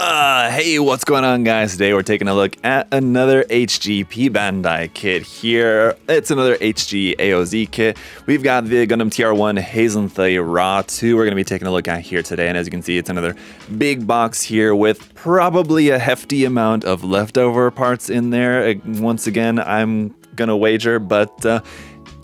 Hey, what's going on, guys? Today we're taking a look at another HG P-Bandai kit here. It's another HG AOZ kit. We've got the Gundam TR-1 Haze'n-thley Raw 2 we're going to be taking a look at here today. And as you can see, it's another big box here with probably a hefty amount of leftover parts in there. Once again, I'm going to wager, but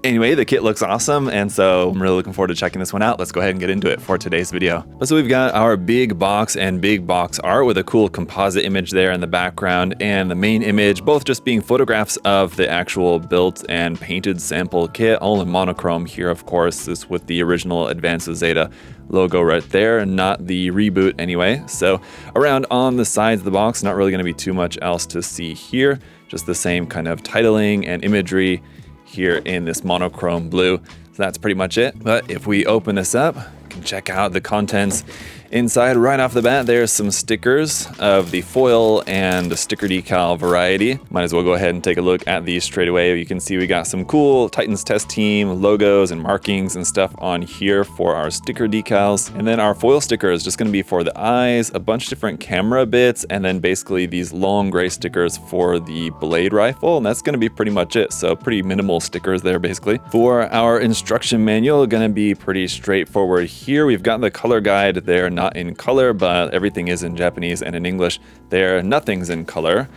anyway, the kit looks awesome, and so I'm really looking forward to checking this one out. Let's go ahead and get into it for today's video. So we've got our big box and big box art with a cool composite image there in the background, and the main image, both just being photographs of the actual built and painted sample kit, all in monochrome here, of course. This with the original Advance of Zeta logo right there, not the reboot anyway. So around on the sides of the box, not really going to be too much else to see here. Just the same kind of titling and imagery here in this monochrome blue. So that's pretty much it. But if we open this up, you can check out the contents inside. Right off the bat, there's some stickers of the foil and the sticker decal variety. Might as well go ahead and take a look at these straight away. You can see we got some cool Titans Test Team logos and markings and stuff on here for our sticker decals. And then our foil sticker is just going to be for the eyes, a bunch of different camera bits, and then basically these long gray stickers for the blade rifle. And that's going to be pretty much it. So pretty minimal stickers there basically. For our instruction manual, going to be pretty straightforward here. We've got the color guide there, not in color, but everything is in Japanese and in English there. Nothing's in color.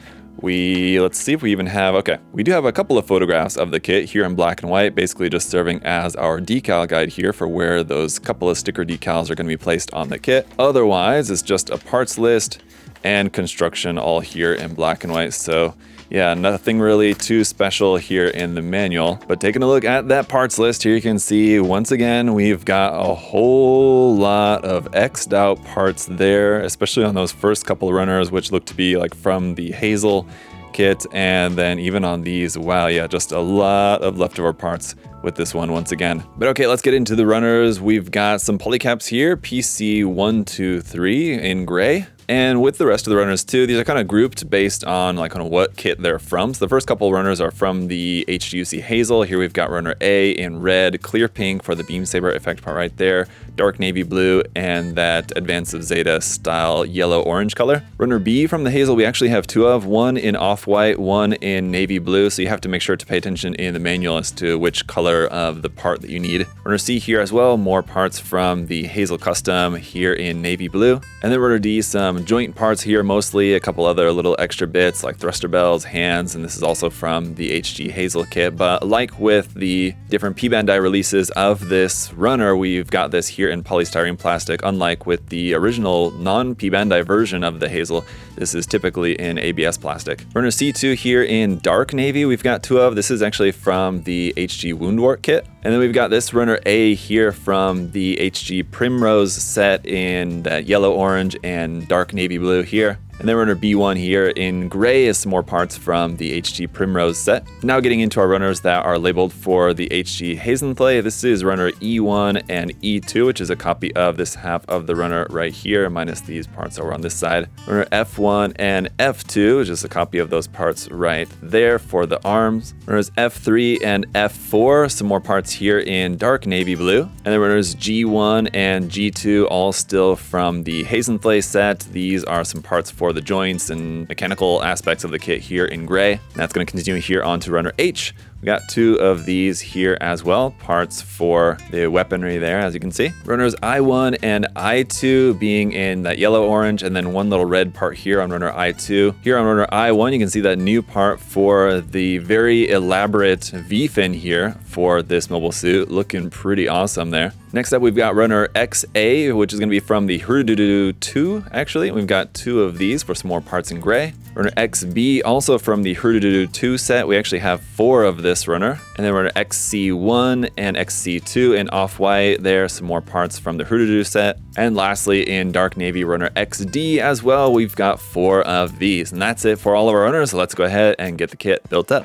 Let's see if we even have, okay, we do have a couple of photographs of the kit here in black and white, basically just serving as our decal guide here for where those couple of sticker decals are going to be placed on the kit. Otherwise, it's just a parts list and construction all here in black and white. So yeah, nothing really too special here in the manual. But taking a look at that parts list here, you can see once again, we've got a whole lot of X'd out parts there, especially on those first couple of runners, which look to be like from the Hazel kit. And then even on these, wow, yeah, just a lot of leftover parts with this one once again. But okay, let's get into the runners. We've got some polycaps here, PC123 in gray. And with the rest of the runners too, these are kind of grouped based on like kind of what kit they're from. So the first couple of runners are from the HGUC Hazel. Here we've got runner A in red, clear pink for the beam saber effect part right there, dark navy blue, and that Advance of Zeta style yellow-orange color. Runner B from the Hazel, we actually have two of, one in off-white, one in navy blue. So you have to make sure to pay attention in the manual as to which color of the part that you need. Runner C here as well, more parts from the Hazel Custom here in navy blue. And then runner D, some joint parts here mostly, a couple other little extra bits like thruster bells, hands, and this is also from the HG Hazel kit. But like with the different P-Bandai releases of this runner, we've got this here in polystyrene plastic. Unlike with the original non-P-Bandai version of the Hazel, this is typically in ABS plastic. Runner C2 here in dark navy, we've got two of. This is actually from the HG Woundwort kit. And then we've got this runner A here from the HG Primrose set in that yellow, orange, and dark navy blue here. And then runner B1 here in gray is some more parts from the HG Primrose set. Now getting into our runners that are labeled for the HG Haze'n-thley. This is runner E1 and E2, which is a copy of this half of the runner right here, minus these parts over on this side. Runner F1 and F2, which is a copy of those parts right there for the arms. Runners F3 and F4, some more parts here in dark navy blue. And then runners G1 and G2, all still from the Haze'n-thley set. These are some parts for the joints and mechanical aspects of the kit here in gray. And that's going to continue here on to runner H. We got two of these here as well, parts for the weaponry there, as you can see. Runners I1 and I2 being in that yellow-orange, and then one little red part here on runner I2. Here on runner I1, you can see that new part for the very elaborate V-fin here for this mobile suit, looking pretty awesome there. Next up, we've got runner XA, which is going to be from the Hurududu 2, actually. We've got two of these for some more parts in gray. Runner XB, also from the Hurududu 2 set. We actually have four of this runner. And then runner XC1 and XC2 in off-white. There, some more parts from the Hurududu set. And lastly, in dark navy, runner XD as well. We've got four of these. And that's it for all of our runners. So let's go ahead and get the kit built up.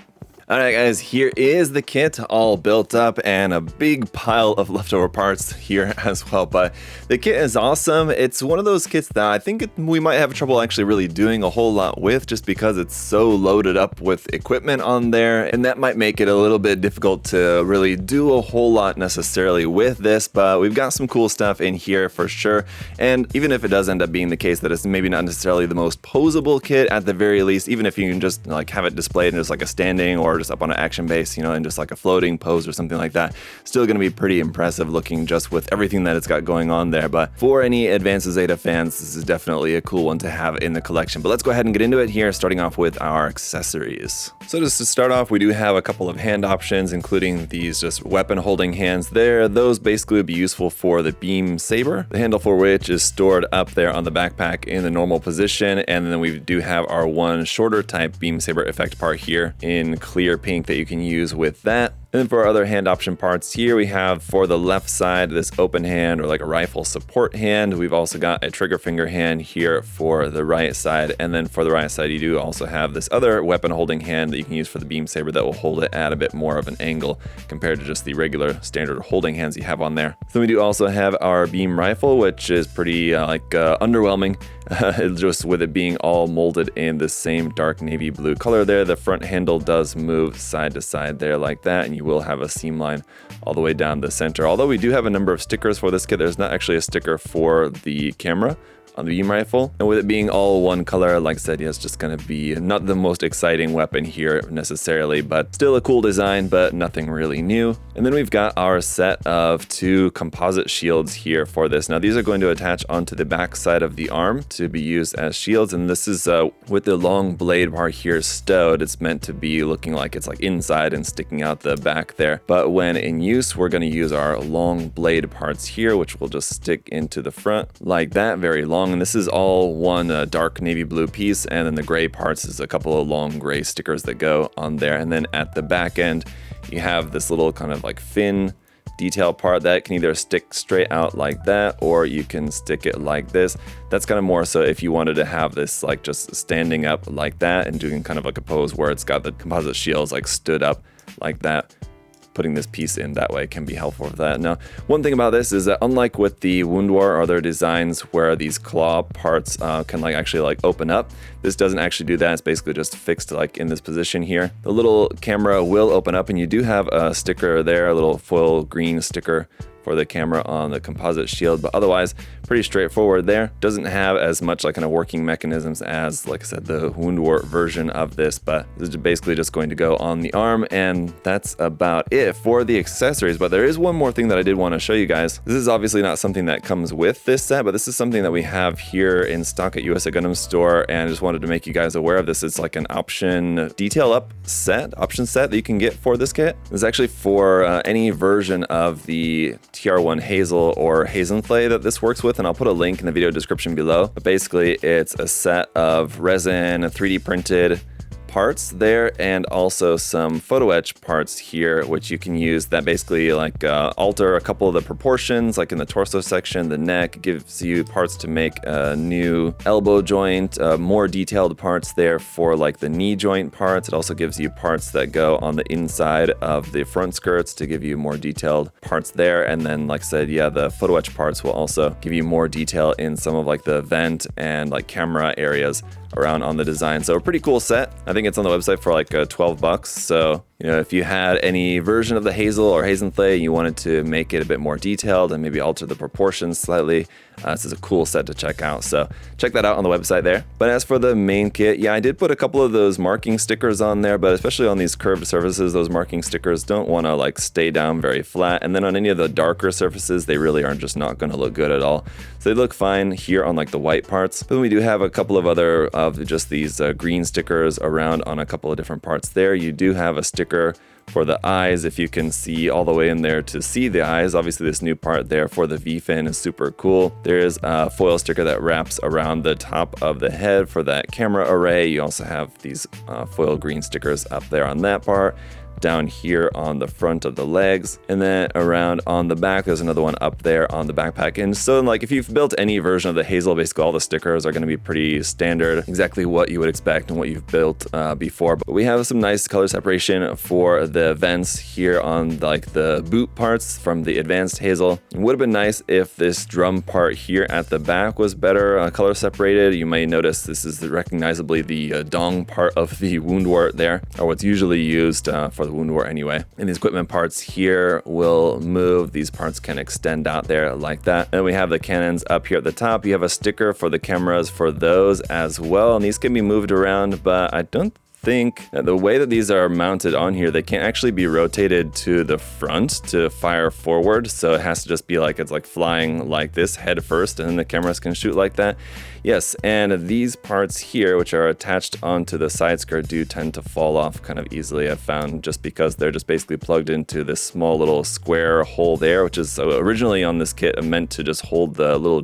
Alright guys, here is the kit all built up and a big pile of leftover parts here as well, but the kit is awesome. It's one of those kits that I think we might have trouble actually really doing a whole lot with just because it's so loaded up with equipment on there, and that might make it a little bit difficult to really do a whole lot necessarily with this, but we've got some cool stuff in here for sure. And even if it does end up being the case that it's maybe not necessarily the most posable kit, at the very least, even if you can just like have it displayed in just like a standing or just up on an action base, you know, in just like a floating pose or something like that, still going to be pretty impressive looking just with everything that it's got going on there. But for any Advanced Zeta fans, this is definitely a cool one to have in the collection. But let's go ahead and get into it here, starting off with our accessories. So just to start off, we do have a couple of hand options, including these just weapon holding hands there. Those basically would be useful for the beam saber, the handle for which is stored up there on the backpack in the normal position. And then we do have our one shorter type beam saber effect part here in clear pink that you can use with that. And then for our other hand option parts here, we have for the left side this open hand or like a rifle support hand. We've also got a trigger finger hand here for the right side. And then for the right side, you do also have this other weapon holding hand that you can use for the beam saber that will hold it at a bit more of an angle compared to just the regular standard holding hands you have on there. Then we do also have our beam rifle, which is pretty underwhelming. Just with it being all molded in the same dark navy blue color there. The front handle does move side to side there like that, and you will have a seam line all the way down the center. Although we do have a number of stickers for this kit, there's not actually a sticker for the camera on the beam rifle. And with it being all one color, like I said, yeah, it's just going to be not the most exciting weapon here necessarily, but still a cool design, but nothing really new. And then we've got our set of two composite shields here for this. Now these are going to attach onto the back side of the arm to be used as shields, and this is with the long blade part here stowed. It's meant to be looking like it's like inside and sticking out the back there. But when in use, we're going to use our long blade parts here, which will just stick into the front like that, very long. And this is all one dark navy blue piece, and then the gray parts is a couple of long gray stickers that go on there. And then at the back end, you have this little kind of like fin detail part that can either stick straight out like that, or you can stick it like this. That's kind of more so if you wanted to have this like just standing up like that and doing kind of like a pose where it's got the composite shields like stood up like that. Putting this piece in that way can be helpful for that. Now, one thing about this is that unlike with the Wound War or other designs where these claw parts can like actually like open up, this doesn't actually do that. It's basically just fixed like in this position here. The little camera will open up, and you do have a sticker there, a little foil green sticker for the camera on the composite shield, but otherwise pretty straightforward there. Doesn't have as much like kind of working mechanisms as, like I said, the Wound War version of this, but this is basically just going to go on the arm, and that's about it for the accessories. But there is one more thing that I did want to show you guys. This is obviously not something that comes with this set, but this is something that we have here in stock at USA Gundam Store, and I just wanted to make you guys aware of this. It's like an option detail up set, option set that you can get for this kit. It's actually for any version of the TR-1 Hazel or Haze'n-thley that this works with, and I'll put a link in the video description below. But basically, it's a set of resin 3D printed parts there, and also some photo etch parts here, which you can use that basically like alter a couple of the proportions, like in the torso section, the neck. Gives you parts to make a new elbow joint, more detailed parts there for like the knee joint parts. It also gives you parts that go on the inside of the front skirts to give you more detailed parts there. And then, like I said, yeah, the photo etch parts will also give you more detail in some of like the vent and like camera areas around on the design. So a pretty cool set. I think it's on the website for like 12 bucks. So, you know, if you had any version of the Hazel or Haze'n-thley and you wanted to make it a bit more detailed and maybe alter the proportions slightly, this is a cool set to check out. So check that out on the website there. But as for the main kit, yeah, I did put a couple of those marking stickers on there, but especially on these curved surfaces, those marking stickers don't want to like stay down very flat. And then on any of the darker surfaces, they really aren't just not going to look good at all. So they look fine here on like the white parts. But then we do have a couple of other of just these green stickers around on a couple of different parts there. You do have a sticker for the eyes, if you can see all the way in there to see the eyes. Obviously this new part there for the V-fin is super cool. There is a foil sticker that wraps around the top of the head for that camera array. You also have these foil green stickers up there on that part. down here on the front of the legs, and then around on the back there's another one up there on the backpack. And so like if you've built any version of the Hazel, basically all the stickers are going to be pretty standard, exactly what you would expect and what you've built before. But we have some nice color separation for the vents here on like the boot parts from the advanced Hazel. It would have been nice if this drum part here at the back was better color separated. You may notice this is recognizably the dong part of the wound wart there, or what's usually used for the wound wart anyway. And these equipment parts here will move. These parts can extend out there like that. And we have the cannons up here at the top. You have a sticker for the cameras for those as well, and these can be moved around, but I don't think that the way that these are mounted on here, they can't actually be rotated to the front to fire forward. So it has to just be like it's like flying like this head first, and then the cameras can shoot like that. Yes, and these parts here, which are attached onto the side skirt, do tend to fall off kind of easily, I've found, just because they're just basically plugged into this small little square hole there, which is originally on this kit meant to just hold the little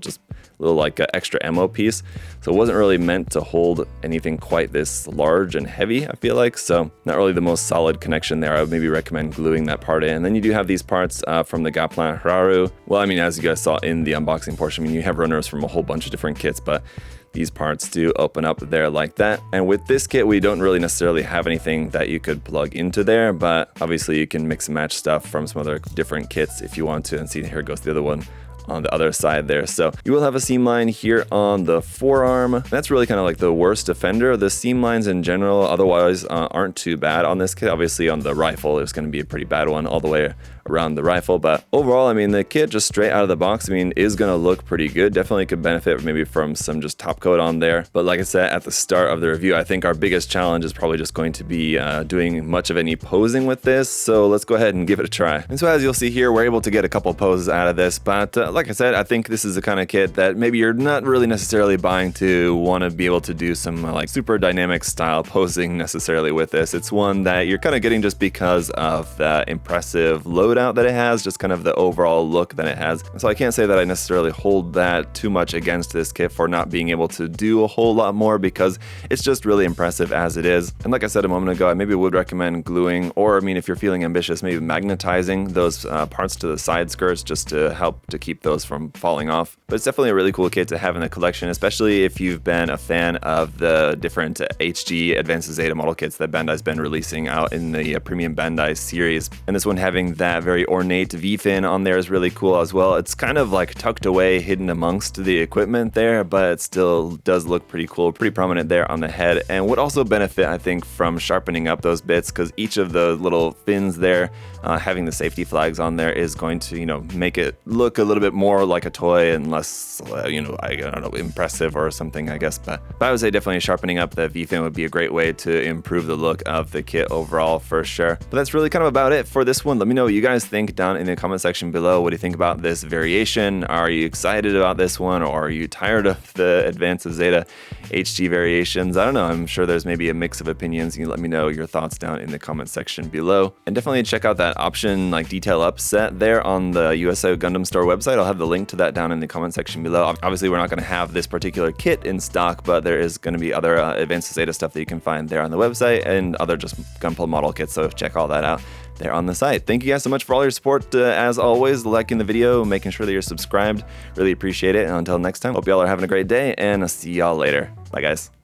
like extra ammo piece. So it wasn't really meant to hold anything quite this large and heavy, I feel like. So not really the most solid connection there. I would maybe recommend gluing that part in. And then you do have these parts from the Gaplan Hararu. Well, I mean, as you guys saw in the unboxing portion, I mean, you have runners from a whole bunch of different kits, but these parts do open up there like that. And with this kit, we don't really necessarily have anything that you could plug into there, but obviously you can mix and match stuff from some other different kits if you want to. And see, here goes the other one on the other side there. So you will have a seam line here on the forearm. That's really kind of like the worst offender. The seam lines in general otherwise aren't too bad on this kit. Obviously on the rifle it's going to be a pretty bad one all the way around the rifle, but overall, I mean, the kit just straight out of the box, I mean, is going to look pretty good. Definitely could benefit maybe from some just top coat on there. But like I said at the start of the review, I think our biggest challenge is probably just going to be doing much of any posing with this. So let's go ahead and give it a try. And so as you'll see here, we're able to get a couple poses out of this, but like I said, I think this is the kind of kit that maybe you're not really necessarily buying to want to be able to do some like super dynamic style posing necessarily with this. It's one that you're kind of getting just because of the impressive loadout that it has, just kind of the overall look that it has. So I can't say that I necessarily hold that too much against this kit for not being able to do a whole lot more, because it's just really impressive as it is. And like I said a moment ago, I maybe would recommend gluing, or I mean, if you're feeling ambitious, maybe magnetizing those parts to the side skirts just to help to keep those from falling off. But it's definitely a really cool kit to have in the collection, especially if you've been a fan of the different HG Advanced Zeta model kits that Bandai's been releasing out in the Premium Bandai series. And this one having that very ornate V-fin on there is really cool as well. It's kind of like tucked away, hidden amongst the equipment there, but it still does look pretty cool, pretty prominent there on the head, and would also benefit, I think, from sharpening up those bits, because each of the little fins there, having the safety flags on there is going to, you know, make it look a little bit more like a toy and less, you know, I don't know, impressive or something, I guess. But I would say definitely sharpening up the V-fin would be a great way to improve the look of the kit overall for sure. But that's really kind of about it for this one. Let me know what you guys think down in the comment section below. What do you think about this variation? Are you excited about this one, or are you tired of the Advanced Zeta HG variations? I don't know. I'm sure there's maybe a mix of opinions. You can let me know your thoughts down in the comment section below. And definitely check out that option like detail up set there on the USA Gundam store website. I'll have the link to that down in the comment section below. Obviously, we're not going to have this particular kit in stock, but there is going to be other Advanced Zeta stuff that you can find there on the website, and other just Gunpla model kits. So check all that out there on the site. Thank you guys so much for all your support, as always, liking the video, making sure that you're subscribed. Really appreciate it. And until next time, hope y'all are having a great day, and I'll see y'all later. Bye, guys.